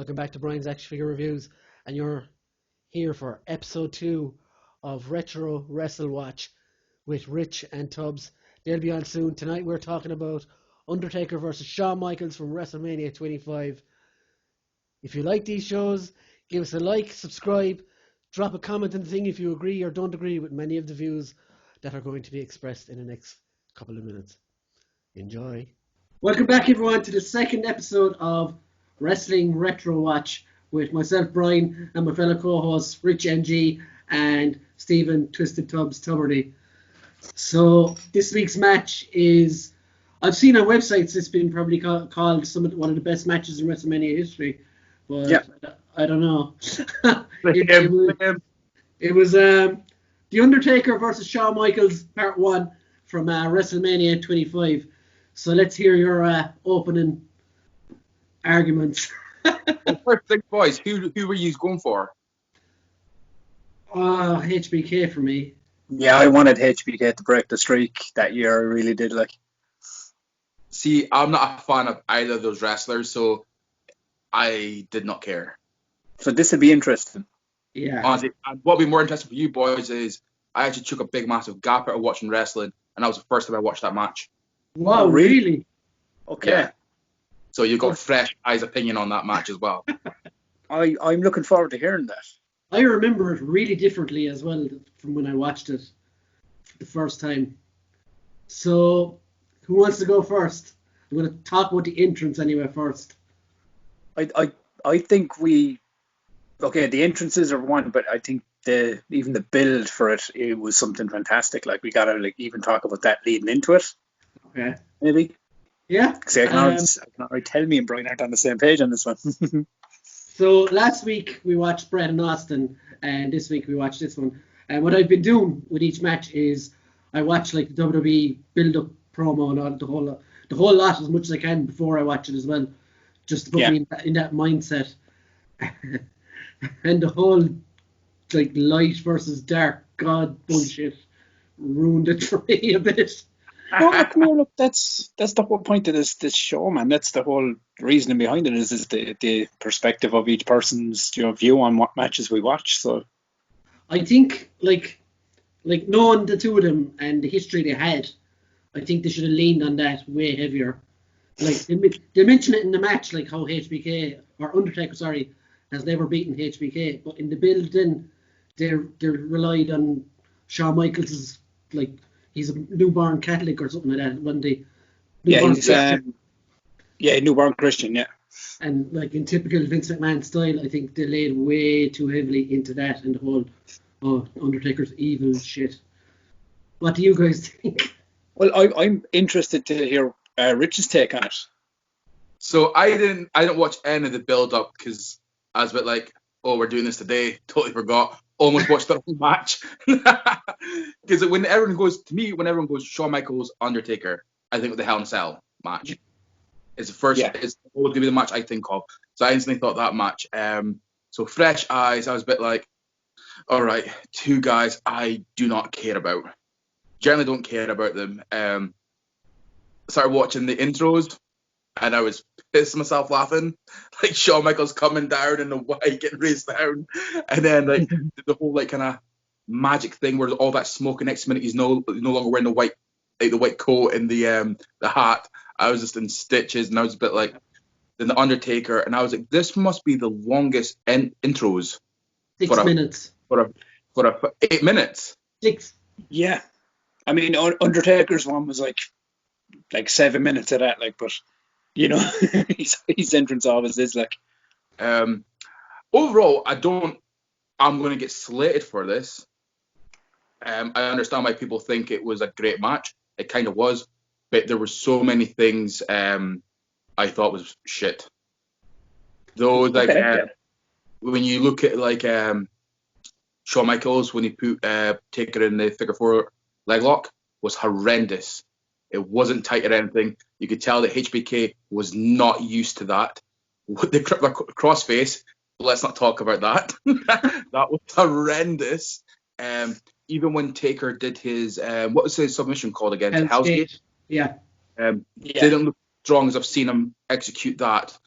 Welcome back to Brian's Action Figure Reviews, and you're here for episode 2 of Retro Wrestle Watch with Rich and Tubbs. They'll be on soon. Tonight we're talking about Undertaker versus Shawn Michaels from WrestleMania 25. If you like these shows, give us a like, subscribe, drop a comment on the thing if you agree or don't agree with many of the views that are going to be expressed in the next couple of minutes. Enjoy. Welcome back, everyone, to the second episode of Wrestling Retro Watch with myself, Brian, and my fellow co-hosts, Rich NG and Stephen Twisted Tubbs Tubridy. So this week's match is, I've seen on websites it's been probably called one of the best matches in WrestleMania history, but yeah. I don't know. It was The Undertaker versus Shawn Michaels Part 1 from WrestleMania 25. So let's hear your opening arguments. First thing, boys, who were you going for? HBK for me. Yeah, I wanted HBK to break the streak that year. I really did. See, I'm not a fan of either of those wrestlers, so I did not care. So this would be interesting. Yeah. Honestly, what would be more interesting for you boys is I actually took a big, massive gap out of watching wrestling, and that was the first time I watched that match. Wow, really? Okay. Yeah. So you got fresh eyes opinion on that match as well. I'm looking forward to hearing that. I remember it really differently as well from when I watched it for the first time. So, who wants to go first? I'm going to talk about the entrance anyway first. I think the entrances are one, but I think even the build for it was something fantastic. We gotta even talk about that leading into it. Okay. Maybe. Yeah. See, I can already tell me and Brian aren't on the same page on this one. So last week we watched Bret and Austin, and this week we watched this one. And what I've been doing with each match is I watch the WWE build-up promo and all, the whole lot as much as I can before I watch it as well, just to put me in that mindset. And the whole light versus dark god bullshit ruined it for me a bit. Look, that's the whole point of this show, man. That's the whole reasoning behind it is the perspective of each person's view on what matches we watch. So I think knowing the two of them and the history they had, I think they should have leaned on that way heavier. They mention it in the match, how HBK or Undertaker, has never beaten HBK, but in the build then they relied on Shawn Michaels' he's a newborn Catholic or something like that, wasn't he? Newborn Christian, yeah. And in typical Vince McMahon style, I think they laid way too heavily into that and the whole Undertaker's evil shit. What do you guys think? Well, I'm interested to hear Rich's take on it. So I didn't watch any of the build up because I was a bit we're doing this today. Totally forgot. Almost watched the whole match. Because when everyone goes Shawn Michaels, Undertaker, I think of the Hell in a Cell match. It's the first. Yeah. It's always gonna be the match I think of. So I instantly thought that match. So fresh eyes. I was a bit all right, two guys I do not care about. Generally don't care about them. Started watching the intros, and I was pissing myself laughing. Shawn Michaels coming down in the white, getting raised down, and then the whole kind of magic thing where all that smoke, and next minute he's no longer wearing the white coat and the hat. I was just in stitches, and I was a bit then the Undertaker, and I was this must be the longest intros. 6 minutes. For 8 minutes. 6. Yeah, I mean Undertaker's one was 7 minutes of that, but. His entrance always is overall, I'm going to get slated for this. I understand why people think it was a great match. It kind of was, but there were so many things I thought was shit. Though, when you look at Shawn Michaels when he put Taker in the figure 4 leg lock was horrendous. It wasn't tight or anything. You could tell that HBK was not used to that. The crossface, let's not talk about that. That was horrendous. Even when Taker did his, what was his submission called again? Hell's Gate. Yeah. Didn't look strong as I've seen him execute that.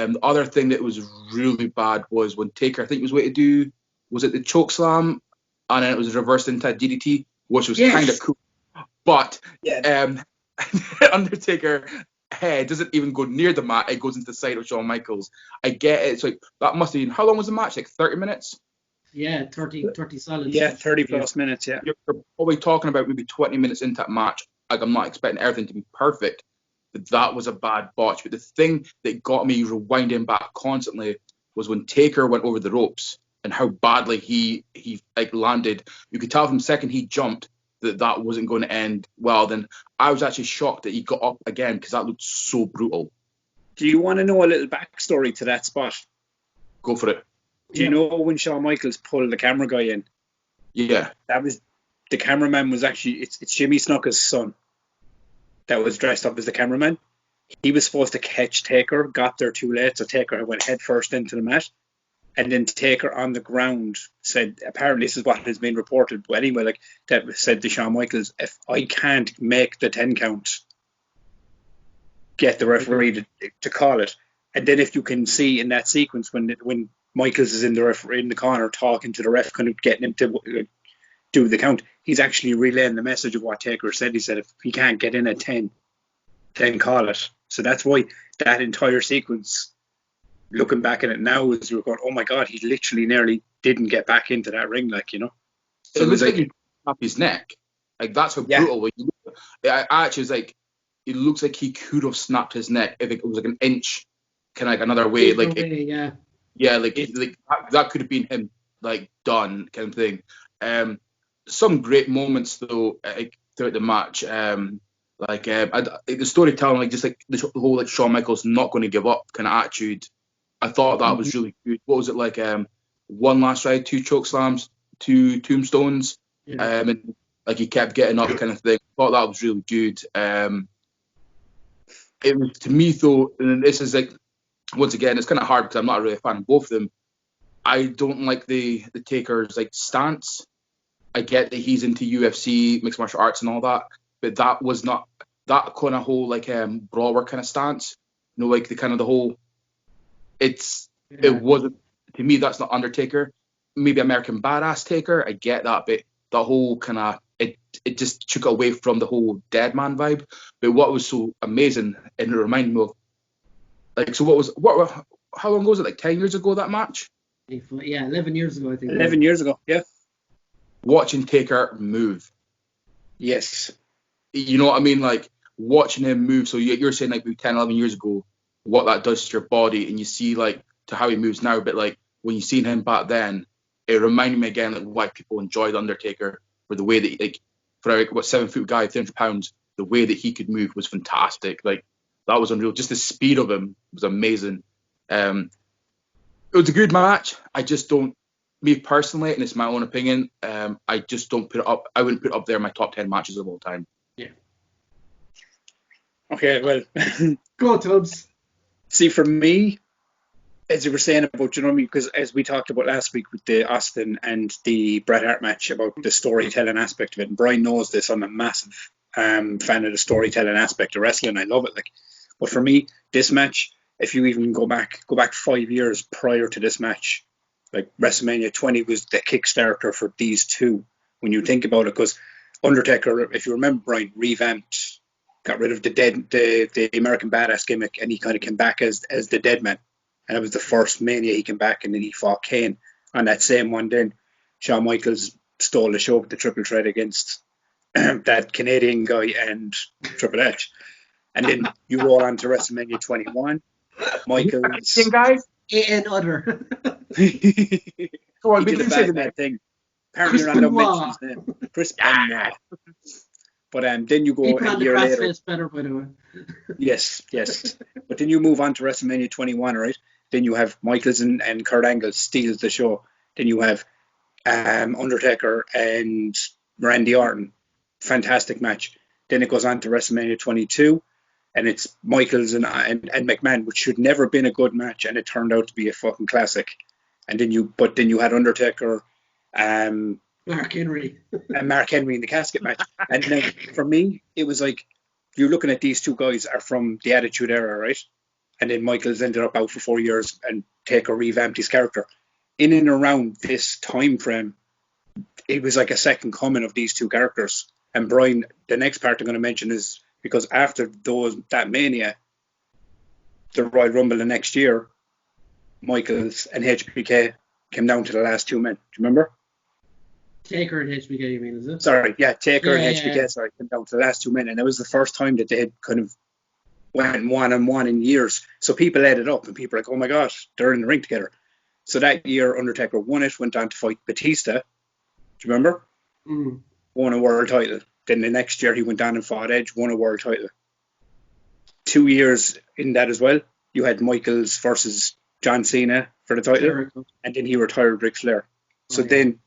The other thing that was really bad was when Taker, I think, was way to do, was it the choke slam, and then it was reversed into a DDT, which was kind of cool. But Undertaker head doesn't even go near the mat; it goes into the side of Shawn Michaels. I get it. It's like that must have been, how long was the match? Like 30 minutes. Yeah, 30 solid. Yeah, 30 plus minutes. Yeah. You're probably talking about maybe 20 minutes into that match. Like, I'm not expecting everything to be perfect, but that was a bad botch. But the thing that got me rewinding back constantly was when Taker went over the ropes and how badly he like landed. You could tell from the second he jumped that wasn't going to end well. Then I was actually shocked that he got up again because that looked so brutal. Do you want to know a little backstory to that spot? Go for it. Do you know when Shawn Michaels pulled the camera guy in? Yeah. That was, the cameraman was actually, it's Jimmy Snuka's son that was dressed up as the cameraman. He was supposed to catch Taker, got there too late, so Taker went head first into the mat. And then Taker on the ground said, apparently this is what has been reported, but anyway, like, that said to Shawn Michaels, if I can't make the 10 count, get the referee to call it. And then if you can see in that sequence when Michaels is in the corner talking to the ref, kind of getting him to do the count, he's actually relaying the message of what Taker said. He said, if he can't get in at 10, then call it. So that's why that entire sequence, looking back at it now, is you're going, oh my God, he literally nearly didn't get back into that ring, like, you know. So it looks like he snapped his neck. Like, that's how brutal. I actually was like, it looks like he could have snapped his neck if it was like an inch, kind of like another way. Like, that could have been him, like, done, kind of thing. Some great moments though, throughout the match. The storytelling, like, just like the whole, like, Shawn Michaels not going to give up kind of attitude. I thought that was really good. What was it like? One last ride, 2 choke slams, 2 tombstones, and like he kept getting up, kind of thing. I thought that was really good. It was, to me though, and this is like, once again, it's kind of hard because I'm not really a fan of both of them. I don't like the Taker's like stance. I get that he's into UFC, mixed martial arts, and all that, but that was not that kind of whole like brawler kind of stance. You know, like the kind of the whole. It wasn't, to me. That's not Undertaker. Maybe American Badass Taker. I get that, but that whole kind of it just took away from the whole Deadman vibe. But what was so amazing, and it reminded me of, like, so how long ago was it? Like 10 years ago, that match? Yeah, 11 years ago, I think. 11 years ago, yeah. Watching Taker move. Yes. You know what I mean? Like, watching him move. So you're saying like 10, 11 years ago, what that does to your body, and you see like to how he moves now. But like when you seen him back then, it reminded me again like why people enjoyed Undertaker, for the way that, like, for a 7-foot guy, 300 pounds, the way that he could move was fantastic. Like, that was unreal. Just the speed of him was amazing. It was a good match. I just don't, me personally, and it's my own opinion, I just don't put it up. I wouldn't put it up there in my top 10 matches of all time. Yeah. Okay, well, go Tubbs. See, for me, as you were saying about, you know, because as we talked about last week with the Austin and the Bret Hart match about the storytelling aspect of it, and Brian knows this, I'm a massive fan of the storytelling aspect of wrestling. I love it. Like, but for me, this match, if you even go back 5 years prior to this match, like WrestleMania 20 was the Kickstarter for these two. When you think about it, because Undertaker, if you remember, Brian revamped, got rid of the American Badass gimmick, and he kind of came back as the Deadman. And it was the first Mania he came back, and then he fought Kane on that same one. Then Shawn Michaels stole the show with the triple threat against that Canadian guy and Triple H. And then you roll on to WrestleMania 21. Michaels. Canadian guy? And other. Go on, he did a bad thing. Apparently, you're not allowed to mention his name. Chris Benoit. But then you go a year later. Face better, by the way. Yes. But then you move on to WrestleMania 21, right? Then you have Michaels and Kurt Angle steals the show. Then you have Undertaker and Randy Orton. Fantastic match. Then it goes on to WrestleMania 22, and it's Michaels and McMahon, which should never have been a good match, and it turned out to be a fucking classic. And then you had Undertaker, Mark Henry and Mark Henry in the casket match. And then for me, it was like, you're looking at these two guys are from the Attitude Era, right? and then Michaels ended up out for 4 years, and Taker revamped his character. In and around this time frame, it was like a second coming of these two characters. And Brian, the next part I'm going to mention is because after that Mania, the Royal Rumble the next year, Michaels and HBK came down to the last two men. Do you remember? Taker and HBK, you mean, is it? Sorry, yeah, Taker and HBK, yeah. sorry, came down to the last two men. And that was the first time that they had kind of went one-on-one in years. So people ate it up, and people were like, oh my God, they're in the ring together. So that year, Undertaker won it, went on to fight Batista. Do you remember? Won a world title. Then the next year, he went down and fought Edge, won a world title. 2 years in that as well, you had Michaels versus John Cena for the title, Jericho. And then he retired Ric Flair. So then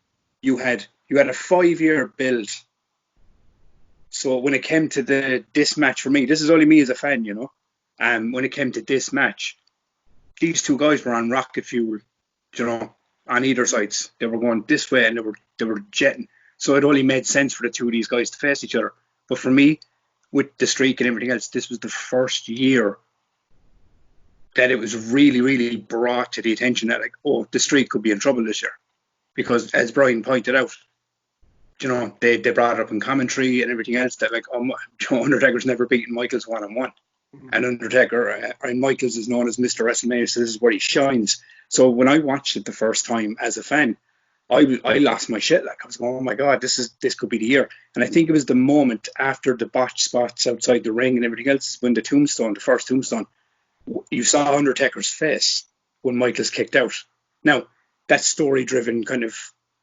you had a 5-year build. So when it came to this match for me, this is only me as a fan, you know. When it came to this match, these two guys were on rocket fuel, you know, on either sides. They were going this way, and they were jetting. So it only made sense for the two of these guys to face each other. But for me, with the streak and everything else, this was the first year that it was really, really brought to the attention that, like, oh, the streak could be in trouble this year. Because as Brian pointed out, you know, they brought it up in commentary and everything else that, like, oh, Undertaker's never beaten Michaels one-on-one. And Undertaker, and Michaels is known as Mr. WrestleMania, so this is where he shines. So when I watched it the first time as a fan, I lost my shit. Like, I was going, oh my God, this could be the year. And I think it was the moment after the botch spots outside the ring and everything else, when the first tombstone, you saw Undertaker's face when Michaels kicked out. Now, that's story-driven kind of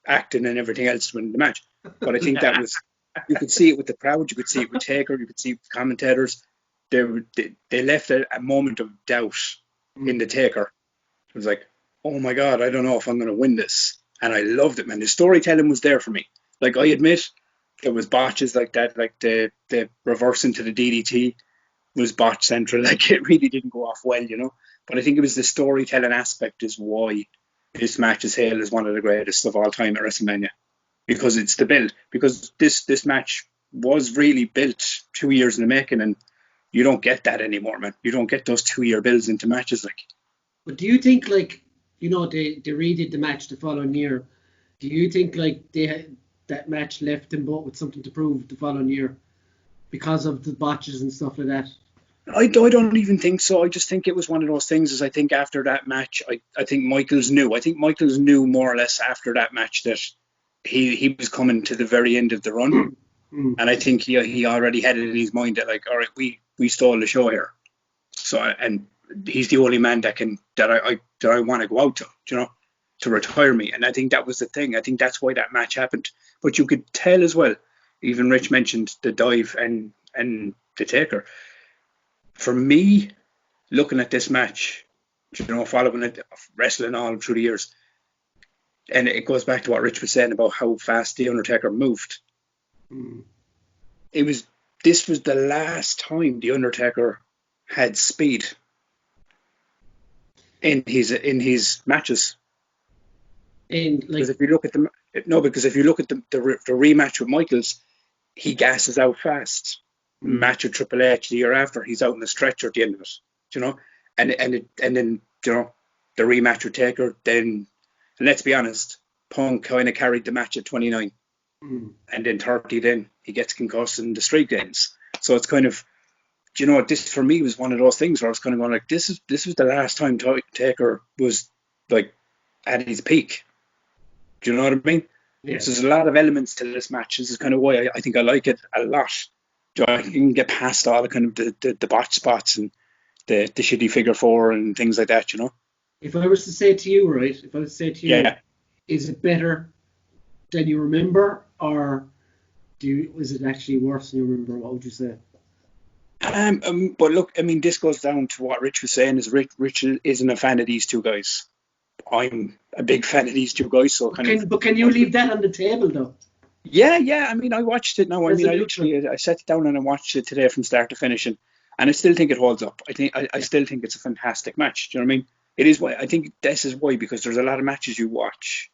acting and everything else to win the match. But I think that was, you could see it with the crowd, you could see it with Taker, you could see it with commentators. They left a moment of doubt in the Taker. It was like, oh my God, I don't know if I'm going to win this. And I loved it, man. The storytelling was there for me. Like, I admit, there was botches like that, like the reverse into the DDT was botch central. Like, it really didn't go off well, you know. But I think it was the storytelling aspect is why this match is hailed as one of the greatest of all time at WrestleMania. Because it's the build. Because this match was really built 2 years in the making, and you don't get that anymore, man. You don't get those 2-year builds into matches, like. But do you think, like, you know, they redid the match the following year? Do you think, like, that match left them both with something to prove the following year because of the botches and stuff like that? I don't even think so. I just think it was one of those things. Is I think after that match, I think Michaels knew. I think Michaels knew more or less after that match that he was coming to the very end of the run, and I think he already had it in his mind that, like, all right, we stole the show here. So, and he's the only man that I want to go out to, you know, to retire me. And I think that was the thing. I think that's why that match happened. But you could tell as well, even Rich mentioned the dive and the Taker. For me, looking at this match, you know, following it, wrestling all through the years, and it goes back to what Rich was saying about how fast the Undertaker moved. This was the last time the Undertaker had speed in his matches. And, like, Because if you look at the rematch with Michaels, he gasses out fast. Match with Triple H the year after, he's out in the stretcher at the end of it, you know, and then, you know, the rematch with Taker. Then, and let's be honest, Punk kind of carried the match at 29, and then 30. Then he gets concussed and the streak ends. So it's kind of, you know, this for me was one of those things where I was kind of going like, this was the last time Taker was, like, at his peak. Do you know what I mean? Yeah. So there's a lot of elements to this match. This is kind of why I think I like it a lot. You know, I can get past all the kind of the botch spots and the shitty figure four and things like that, you know. If I was to say to you, right? If I was to say to you, Yeah. Is it better than you remember, or is it actually worse than you remember? What would you say? But look, I mean, this goes down to what Rich was saying. Is Rich isn't a fan of these two guys. I'm a big fan of these two guys, so But can you leave that on the table, though? Yeah. I mean, I watched it now. I mean, I sat down and I watched it today from start to finish, and I still think it holds up. I still think it's a fantastic match. Do you know what I mean? It is why I think this is why, because there's a lot of matches you watch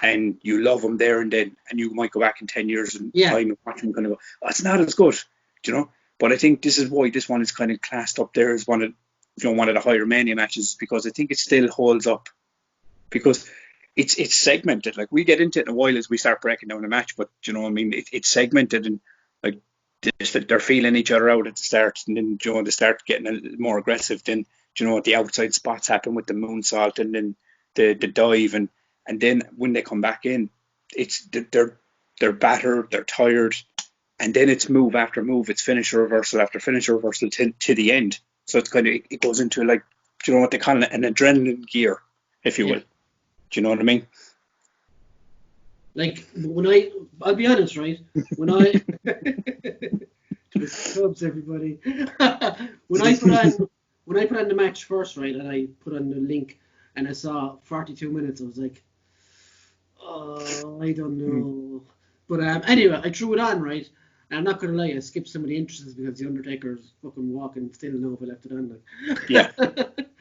and you love them there and then, and you might go back in 10 years and time and watch them and kind of go, oh, it's not as good, do you know? But I think this is why this one is kind of classed up there as one of one of the higher Mania matches, because I think it still holds up, because it's segmented. Like, we get into it in a while as we start breaking down the match, but you know what I mean, it's segmented, and like they're feeling each other out at the start, and then they start getting a little more aggressive. Then the outside spots happen with the moonsault, and then the dive, and then when they come back in, it's they're battered, they're tired, and then it's move after move, it's finisher reversal after finisher reversal to the end. So it's kind of, it goes into, like, what they call an adrenaline gear, if you will. Do you know what I mean? Like, I'll be honest, right? When I to the clubs, everybody. when I put on the match first, right, and I put on the link, and I saw 42 minutes, I was like, oh, I don't know. But anyway, I threw it on, right? And I'm not gonna lie, I skipped some of the entrances because the Undertaker's fucking walking. Still know if I left it on. Like. Yeah.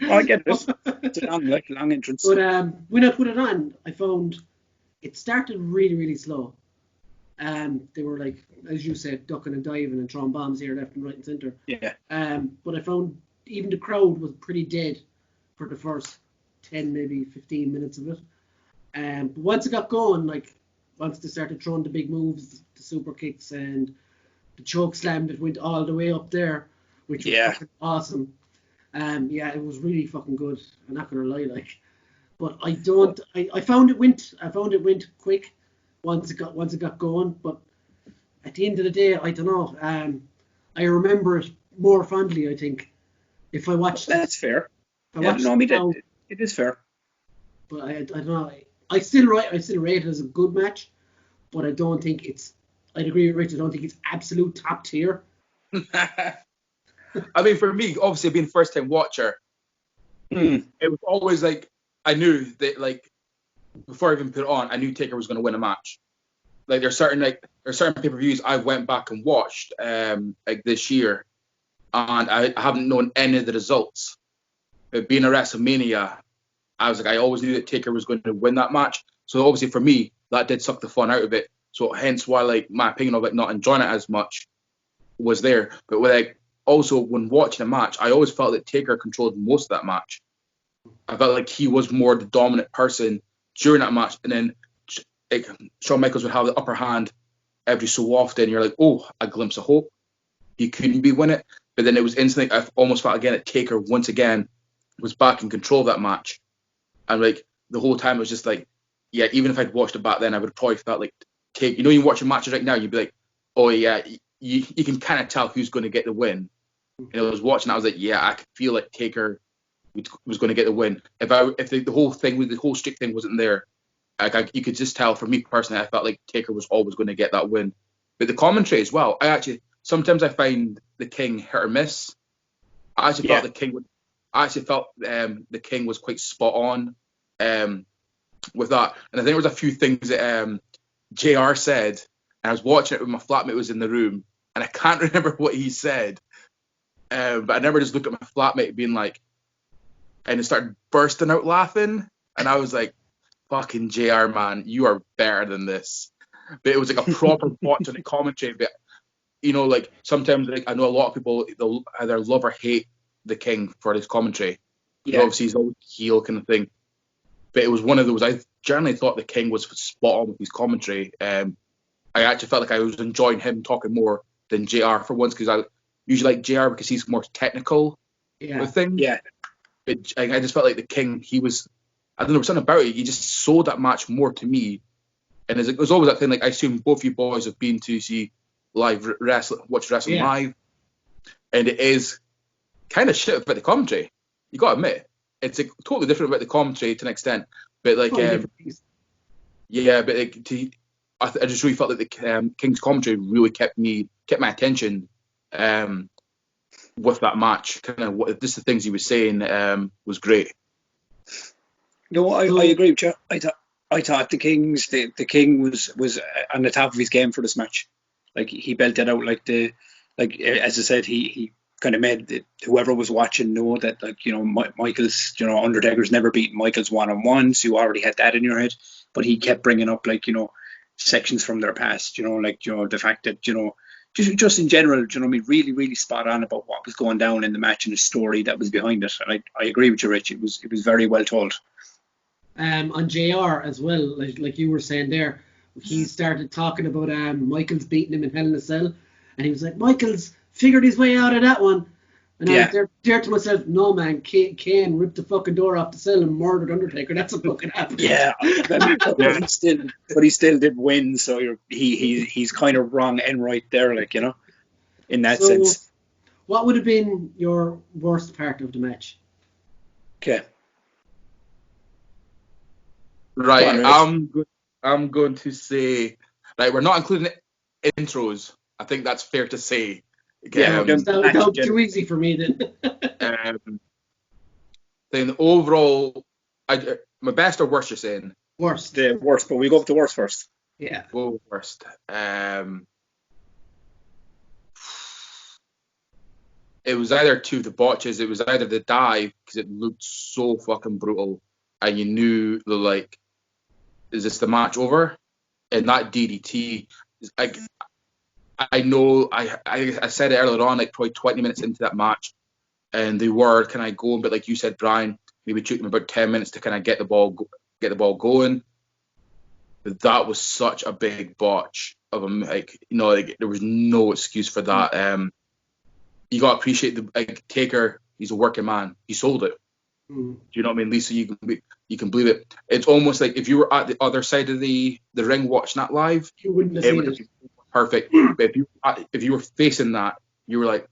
Oh, I get this. It's a long entrance. But when I put it on, I found it started really, really slow. They were, like, as you said, ducking and diving and throwing bombs here, left and right and centre. Yeah. But I found even the crowd was pretty dead for the first 10, maybe 15 minutes of it. But once it got going, like, once they started throwing the big moves, the super kicks and the choke slam that went all the way up there, which was fucking awesome. It was really fucking good. I'm not gonna lie, like. But I found it went quick once it got going. But at the end of the day, I don't know. I remember it more fondly, I think, if I watched. That's fair. It is fair. But I don't know. I still rate it as a good match, but I don't think it's. I'd agree with Rich. I don't think it's absolute top tier. I mean, for me, obviously being first time watcher, it was always like, I knew that, like, before I even put it on, I knew Taker was going to win a match. Like, there's certain pay-per-views I went back and watched like this year, and I haven't known any of the results. But being a WrestleMania, I was like, I always knew that Taker was going to win that match. So obviously for me, that did suck the fun out of it. So hence why, like, my opinion of, like, not enjoying it as much was there. But like, also when watching a match, I always felt that Taker controlled most of that match. I felt like he was more the dominant person during that match, and then, like, Shawn Michaels would have the upper hand every so often. You're like, oh, a glimpse of hope. He couldn't be winning it, but then it was instantly. I almost felt again that Taker once again was back in control of that match, and, like, the whole time it was just like, yeah. Even if I'd watched it back then, I would have probably felt like Taker. You know, you watch matches right now, you'd be like, oh yeah, you can kind of tell who's going to get the win. And I was watching, I was like, yeah, I could feel like Taker was going to get the win. If the whole thing, the whole streak thing wasn't there, you could just tell. For me personally, I felt like Taker was always going to get that win. But the commentary as well, sometimes I find the King hit or miss. I actually felt the King was quite spot on with that. And I think there was a few things that JR said, and I was watching it with my flatmate who was in the room, and I can't remember what he said. But I never just looked at my flatmate being like, and it started bursting out laughing, and I was like, fucking JR, man, you are better than this. But it was like a proper watch on the commentary. But, you know, like, sometimes, like, I know a lot of people, they'll either love or hate the King for his commentary. Yeah. Obviously he's always heel kind of thing. But it was one of those, I generally thought the King was spot on with his commentary. I actually felt like I was enjoying him talking more than JR for once, because I usually like JR because he's more technical with things. Yeah. But I just felt like the King, he was, I don't know, something about it. He just sold that match more to me. And it was always that thing, like, I assume both you boys have been to see watch wrestling live. And it is kind of shit about the commentary. You got to admit. It's like totally different about the commentary to an extent. But, like, I just really felt that the King's commentary really kept my attention with that match. Kind of just the things he was saying was great. No, I agree with you. I thought the King was on the top of his game for this match. Like, he belted out as I said, he kind of made whoever was watching know that, like, you know, Michaels, you know, Undertaker's never beaten Michaels one-on-one, so you already had that in your head. But he kept bringing up, like, you know, sections from their past, you know, like, you know, the fact that, you know, just in general, do you know what I mean? Really, really spot on about what was going down in the match and the story that was behind it. And I agree with you, Rich. It was very well told. On JR as well, like you were saying there, he started talking about Michaels beating him in Hell in a Cell, and he was like, Michaels figured his way out of that one. And I was there to myself, no man, Kane ripped the fucking door off the cell and murdered Undertaker. That's what fucking happened. Yeah, but he still did win. So he's kind of wrong and right there, like, you know, in that sense. What would have been your worst part of the match? Okay. Right, I'm going to say, right, we're not including intros. I think that's fair to say. Yeah, that would be too easy for me then. Then overall, my best or worst, you're saying? Worst. The worst, but we go up to worst first. Yeah. Go worst. It was either two of the botches. It was either the dive, because it looked so fucking brutal, and you knew like, is this the match over? And that DDT, I know I said it earlier on, like probably 20 minutes into that match, and they were kind of going, but like you said, Brian, maybe it took them about 10 minutes to kind of get the ball going. But that was such a big botch of them, like, you know, like there was no excuse for that. You gotta appreciate the Taker. He's a working man. He sold it. Do you know what I mean, Lisa? You can believe it. It's almost like if you were at the other side of the ring watching that live, you wouldn't have seen it. Perfect. But if you were facing that, you were like,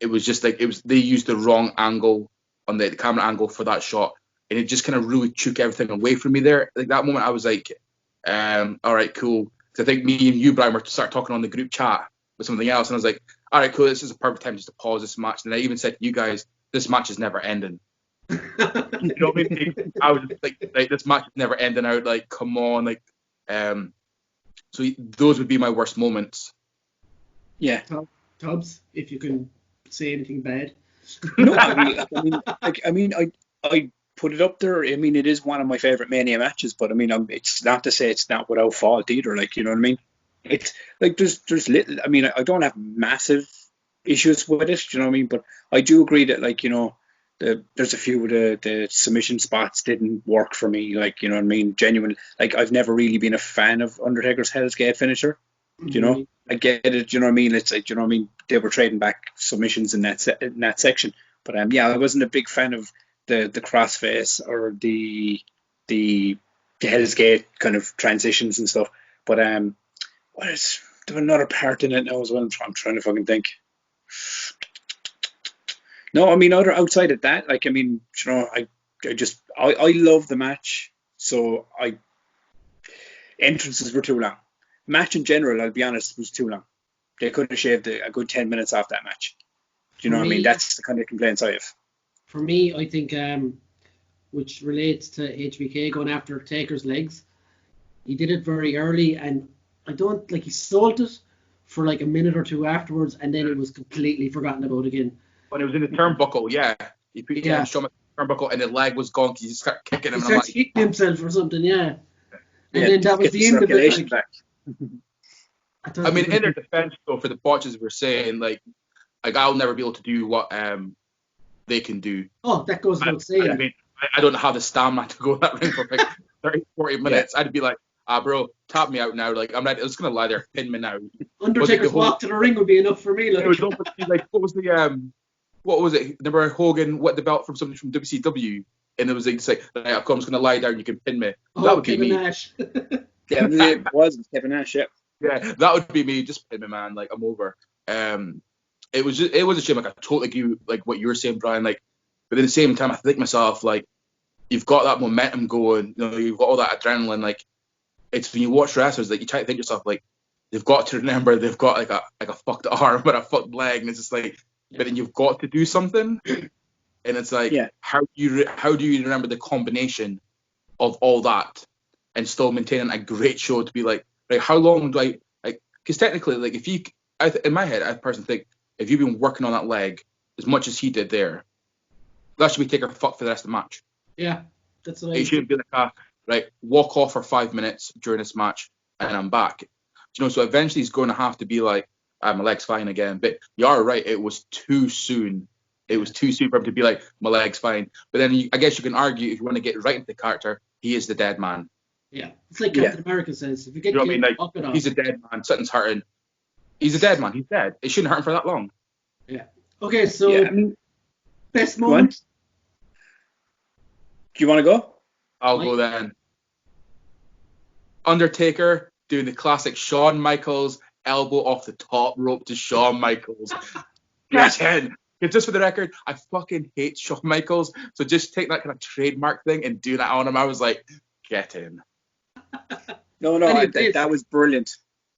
it was just like they used the wrong angle on the camera angle for that shot, and it just kind of really took everything away from me there. Like that moment, I was like, all right, cool. Because I think me and you, Brian, were to start talking on the group chat with something else, and I was like, all right, cool. This is a perfect time just to pause this match. And I even said to you guys, this match is never ending. You know what I mean? I was like this match is never ending. I would like, come on, like, so those would be my worst moments. Yeah. Tubbs, if you can say anything bad. No, I mean, I put it up there. I mean, it is one of my favorite Mania matches, but I mean, it's not to say it's not without fault either. Like, you know what I mean? It's like there's little. I mean, I don't have massive issues with it. You know what I mean? But I do agree that, like, you know, there's a few of the submission spots didn't work for me. Like, you know what I mean? Genuine. Like, I've never really been a fan of Undertaker's Hell's Gate finisher. Do you know? I get it. You know what I mean? It's like, you know what I mean? They were trading back submissions in that section. But yeah, I wasn't a big fan of the crossface or the Hell's Gate kind of transitions and stuff. But there was another part in it now as well. I'm trying to fucking think. No, I mean, outside of that, like, I mean, you know, I love the match. So entrances were too long. Match in general, I'll be honest, was too long. They could have shaved a good 10 minutes off that match. Do you know what I mean? That's the kind of complaints I have. For me, I think, which relates to HBK going after Taker's legs, he did it very early, and I don't, like, he sold it for like a minute or two afterwards, and then it was completely forgotten about again. When it was in the turnbuckle, yeah. He put Shawn in the turnbuckle, and the leg was gone because he just started kicking him. He starts hitting himself or something, yeah. And then that was the end of it. Like, I mean, in their defense, though, for the botches, we're saying, like I'll never be able to do what they can do. Oh, that goes without saying. I mean, I don't have the stamina to go in that ring for like 30, 40 minutes. I'd be like, bro, tap me out now. Like, I'm just gonna lie there, pin me now. Undertaker's walk to the ring would be enough for me. Like, it was like what was it? Remember Hogan wet the belt from somebody from WCW, and it was like, I'm just gonna lie down, you can pin me. That would Kevin be me. Nash. Yeah, it was Kevin Nash. Yeah, that would be me. Just pin me, man. Like, I'm over. It was a shame. Like, I totally agree with, like, what you were saying, Brian. Like, but at the same time, I think myself, like, you've got that momentum going. You know, you've got all that adrenaline. Like, it's when you watch wrestlers, like, you try to think to yourself, like, they've got to remember they've got like a fucked arm or a fucked leg, and it's just like, but then you've got to do something, and it's like, how do you remember the combination of all that and still maintaining a great show to be like how long do I like? Because technically, like, if you, in my head, I personally think if you've been working on that leg as much as he did there, that should be take a fuck for the rest of the match. Yeah, that's what it shouldn't be like walk off for 5 minutes during this match and I'm back. You know, so eventually he's going to have to be like, my leg's fine again. But you are right, it was too soon. It was too soon for him to be like, my leg's fine. But then I guess you can argue, if you want to get right into the character, he is the dead man. Yeah, it's like Captain America says, if you get You know what I mean? killed, Like, up it off. he's a dead man, something's hurting. He's a dead man, he's dead. It shouldn't hurt him for that long. Yeah. Okay, so Yeah, I mean, best go on. moment. Do you want to go? I'll Mike? go then. Undertaker doing the classic Shawn Michaels elbow off the top rope to Shawn Michaels. Get in. Just for the record, I fucking hate Shawn Michaels. So just take that kind of trademark thing and do that on him. I was like, get in. No, that was brilliant.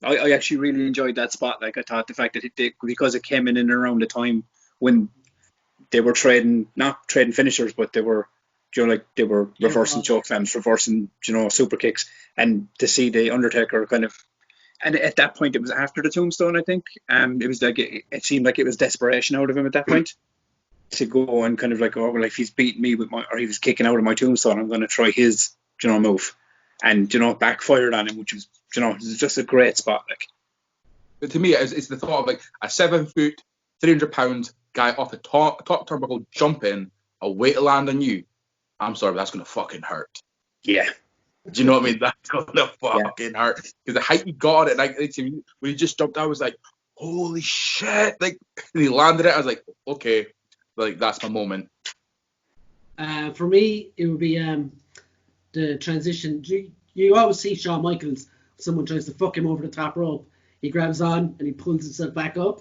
I actually really enjoyed that spot. Like, I thought the fact that because it came in and around the time when they were not trading finishers, but they were, they were reversing chokeslams, reversing, super kicks, and to see the Undertaker kind of, and at that point it was after the tombstone, I think. It was like it seemed like it was desperation out of him at that point to go and kind of like, oh well, if he's beating me or he was kicking out of my tombstone, I'm going to try his, move, and backfired on him, which was, it's just a great spot. Like, but to me, it's the thought of like a 7-foot, 300-pound guy off the top turnbuckle jumping, a weight to land on you. I'm sorry, but that's going to fucking hurt. Yeah. Do you know what I mean? That's going to fucking hurt. Because the height he got it, like when he just jumped, I was like, holy shit. Like, and he landed it, I was like, okay, like, that's my moment. For me, it would be the transition. You always see Shawn Michaels, someone tries to fuck him over the top rope, he grabs on and he pulls himself back up.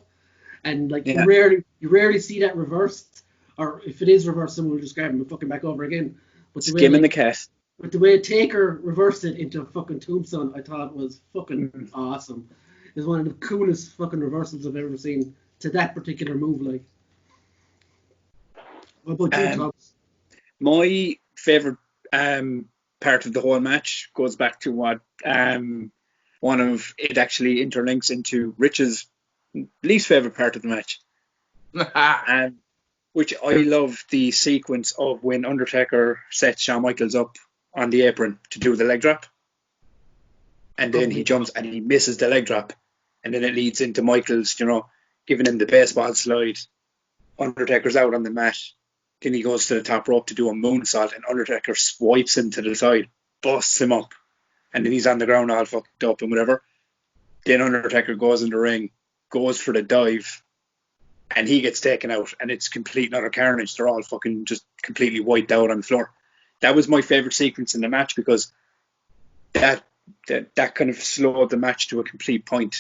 And like you rarely see that reversed, or if it is reversed, someone will just grab him and fucking back over again. But skimming the cat. But the way Taker reversed it into a fucking tombstone, I thought was fucking awesome. It was one of the coolest fucking reversals I've ever seen to that particular move. Like, what about you, Tubbs? My favorite part of the whole match goes back to what one of it actually interlinks into Rich's least favorite part of the match, which I love the sequence of when Undertaker sets Shawn Michaels up on the apron to do the leg drop, and then he jumps and he misses the leg drop, and then it leads into Michaels, giving him the baseball slide. Undertaker's out on the mat, then he goes to the top rope to do a moonsault, and Undertaker swipes him to the side, busts him up, and then he's on the ground all fucked up and whatever. Then Undertaker goes in the ring, goes for the dive, and he gets taken out, and it's complete and utter carnage. They're all fucking just completely wiped out on the floor. That was my favourite sequence in the match, because that kind of slowed the match to a complete point.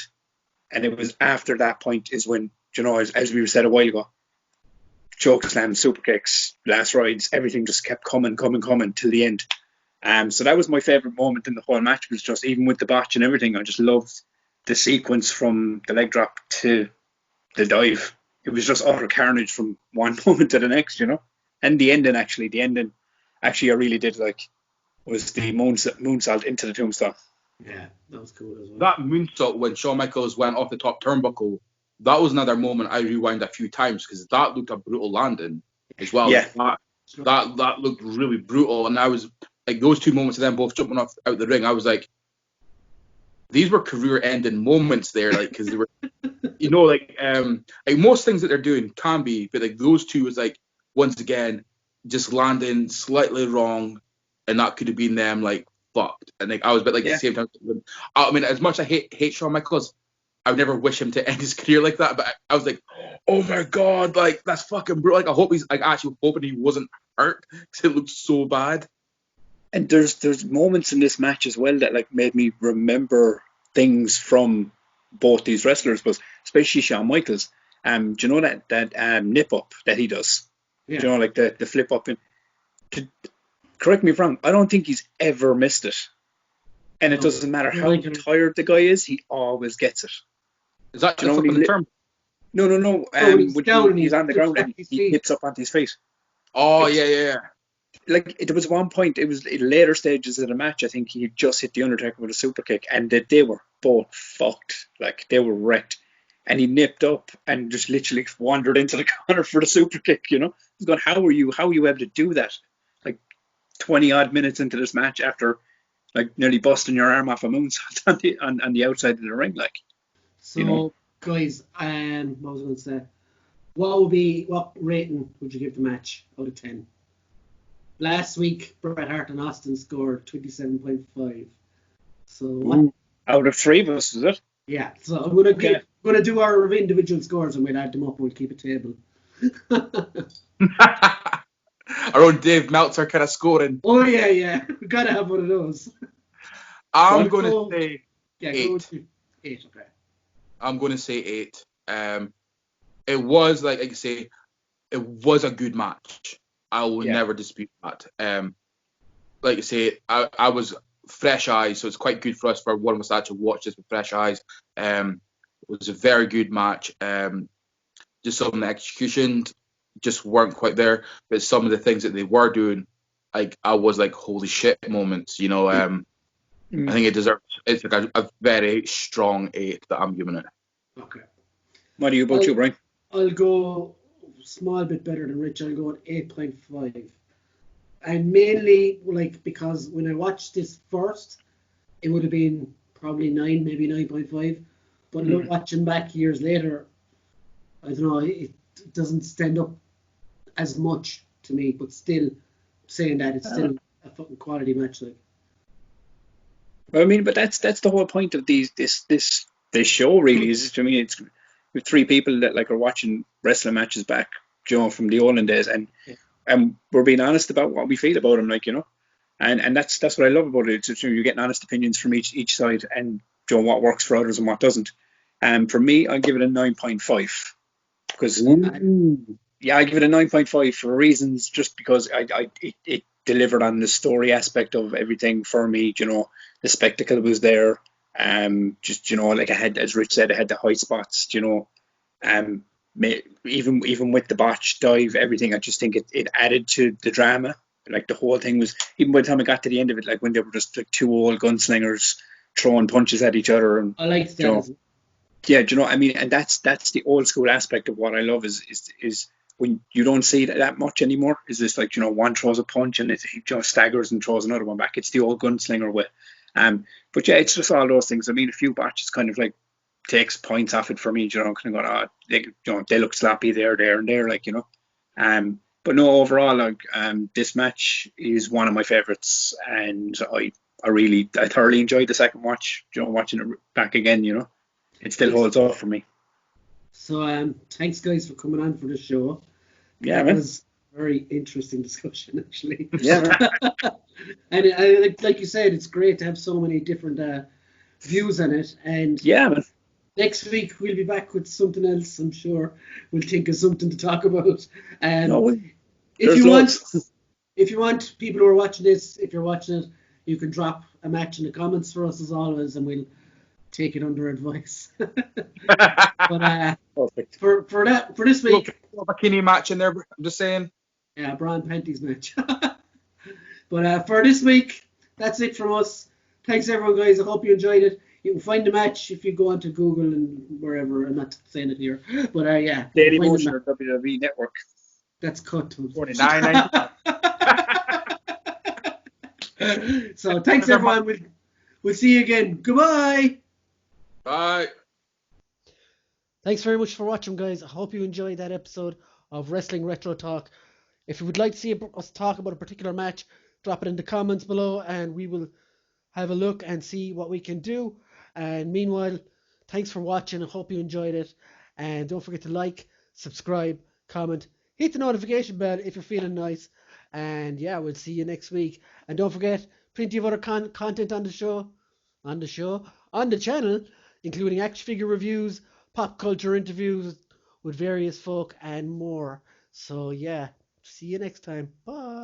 And it was after that point is when, as we said a while ago, choke slams, super kicks, last rides, everything just kept coming till the end. So that was my favourite moment in the whole match, was just, even with the botch and everything, I just loved the sequence from the leg drop to the dive. It was just utter carnage from one moment to the next, And the ending, I really did like, was the moonsault into the tombstone. Yeah, that was cool as well. That moonsault when Shawn Michaels went off the top turnbuckle, that was another moment I rewound a few times, because that looked a brutal landing as well. Yeah. That looked really brutal, and I was like, those two moments of them both jumping out the ring, I was like, these were career-ending moments there, like, because they were, like most things that they're doing can be, but like those two was like, once again, just landing slightly wrong, and that could have been them like fucked. And like I was a bit like at the same time. I mean, as much as I hate Shawn Michaels, I would never wish him to end his career like that. But I was like, oh my god, like that's fucking brutal. Like I hope he's like actually hoping he wasn't hurt, because it looked so bad. And there's moments in this match as well that like made me remember things from both these wrestlers, but especially Shawn Michaels. Do you know that nip up that he does? Yeah. Do you know, like the flip up? Correct me if I'm wrong, I don't think he's ever missed it. And it doesn't matter how tired the guy is, he always gets it. Is that just up in the term? No. When he's on the ground and he nips up onto his face. Oh, yeah. Like, there was one point, it was in later stages of the match, I think he just hit the Undertaker with a super kick, and they were both fucked. Like, they were wrecked. And he nipped up and just literally wandered into the corner for the super kick, I was going, how are you able to do that? Like, 20 odd minutes into this match after like nearly busting your arm off a moonsault on the outside of the ring, like. So Guys, what was I going to say? What rating would you give the match out of 10? Last week, Bret Hart and Austin scored 27.5. So what? Out of 3 of us, is it? Yeah. So I'm gonna do our individual scores and we'll add them up and we'll keep a table. Our own Dave Meltzer kind of scoring. Oh yeah. We gotta have one of those. I'm going to say Yeah, 8. go with 8. Okay. I'm going to say 8. It was like I say, it was a good match. I will never dispute that. Like I say, I was fresh eyes, so it's quite good for us for one of us to actually watch this with fresh eyes. It was a very good match. Just some of the execution just weren't quite there, but some of the things that they were doing, like I was like holy shit moments. I think it deserves. It's like a very strong 8 that I'm giving it. Okay. What are you about, Brian? I'll go a small bit better than Rich. I'll go at 8.5. And mainly, because when I watched this first, it would have been probably 9, maybe 9.5. But watching back years later, I don't know, it doesn't stand up as much to me. But still, saying that, it's still a fucking quality match. I mean, but that's the whole point of this show, really. Is it's with 3 people that are watching wrestling matches back, from the olden days, and we're being honest about what we feel about them, and that's what I love about it. It's, you're getting honest opinions from each side, and what works for others and what doesn't. For me, I'll give it a 9.5 because I give it a 9.5 for reasons, just because it delivered on the story aspect of everything for me. The spectacle was there. I had, as Rich said, I had the high spots. Even with the botch dive, everything, I just think it added to the drama. The whole thing was, even by the time I got to the end of it, when they were just 2 old gunslingers throwing punches at each other, and I liked that. Yeah, do you know what I mean? And that's the old school aspect of what I love is when you don't see that much anymore. Is this one throws a punch and it staggers and throws another one back. It's the old gunslinger way. But yeah, it's just all those things. I mean, a few botches kind of takes points off it for me. Kind of going, they look sloppy there, and there, But no, overall, this match is one of my favorites, and I thoroughly enjoyed the second watch. Watching it back again, it still holds up for me. So, thanks guys for coming on for the show. Yeah, That was a very interesting discussion, actually. Yeah, man. And like you said, it's great to have so many different views on it. And yeah, man. Next week we'll be back with something else. I'm sure we'll think of something to talk about. If you want people who are watching this, if you're watching it, you can drop a match in the comments for us as always, and we'll take it under advice. But perfect. For this week, a bikini match in there. I'm just saying. Yeah, Brian Panty's match. But for this week, that's it from us. Thanks everyone, guys. I hope you enjoyed it. You can find the match if you go onto Google and wherever. I'm not saying it here, but yeah. Daily Motion or WWE Network. That's cut. $49.95. So thanks everyone. We'll see you again. Goodbye. Bye. Thanks very much for watching, guys. I hope you enjoyed that episode of Wrestling Retro Talk. If you would like to see us talk about a particular match, drop it in the comments below and we will have a look and see what we can do. And meanwhile, thanks for watching. I hope you enjoyed it. And don't forget to like, subscribe, comment, hit the notification bell if you're feeling nice. And yeah, we'll see you next week. And don't forget, plenty of other content on the channel, including action figure reviews, pop culture interviews with various folk, and more. So yeah, see you next time. Bye.